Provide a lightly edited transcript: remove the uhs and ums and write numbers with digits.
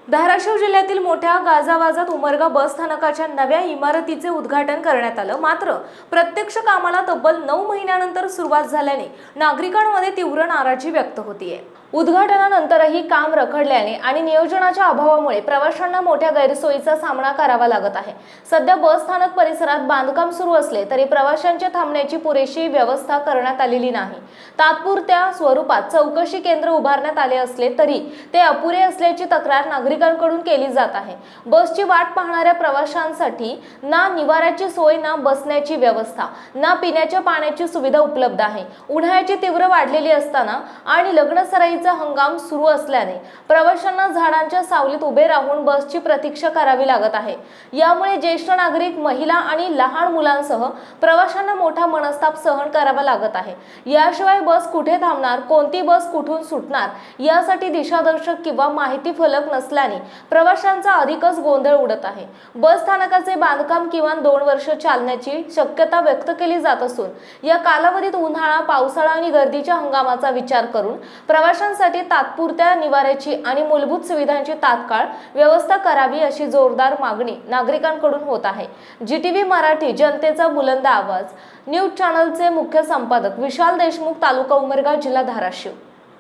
धाराशिव जिल्ह्यातील मोठ्या गाजावाजात उमरगा बस स्थानकाच्या नव्या इमारतीचे उद्घाटन करण्यात आलं। मात्र प्रत्यक्ष कामाला तब्बल 9 महिन्यानंतर सुरुवात झाल्याने नागरिकांमध्ये तीव्र नाराजी व्यक्त होतीये। उद्घाटनानंतरही काम रखडल्याने आणि नियोजनाच्या अभावामुळे प्रवाशांना मोठ्या गैरसोयीचा सामना करावा लागत आहे। सध्या बस स्थानक परिसरात बांधकाम सुरू असले तरी प्रवाशांच्या थांबण्याची पुरेशी व्यवस्था करण्यात आलेली नाही। तात्पुरत्या स्वरूपात चौकशी केंद्र उभारण्यात आले असले तरी ते अपुरे असल्याची तक्रार नागरिकांकडून केली जात आहे। बसची वाट पाहणाऱ्या प्रवाशांसाठी ना निवाऱ्याची सोय, ना बसण्याची व्यवस्था, ना पिण्याच्या पाण्याची सुविधा उपलब्ध आहे। उन्हाळ्याची तीव्र वाढलेली असताना आणि लग्नसराईचा हंगाम सुरू असल्याने प्रवाशांना झाडांच्या सावलीत उभे राहून बसची प्रतीक्षा करावी लागत आहे। यामुळे ज्येष्ठ नागरिक, महिला आणि लहान मुलांसह प्रवाशांना मोठा मनस्ताप सहन करावा लागत आहे। याशिवाय बस कुठे थांबणार, कोणती बस कुठून सुटणार यासाठी दिशादर्शक किंवा माहिती फलक नसल्याने प्रवाशांचा अधिकच गोंधळ उडत आहे। बस स्थानकाचे बांधकाम किमान 2 वर्ष चालण्याची शक्यता व्यक्त केली जात असून या कालावधीत उन्हाळा, पावसाळा आणि गर्दीच्या हंगामाचा विचार करून प्रवाशांसाठी तात्पुरत्या निवाऱ्याची आणि मूलभूत सुविधांची तात्काळ व्यवस्था करावी अशी जोरदार मागणी नागरिकांकडून होत आहे। GTV मराठी जनतेचा बुलंद आवाज न्यूज चॅनलचे मुख्य संपादक विशाल देशमुख, तालुका उमरगा, जिल्हा धाराशिव।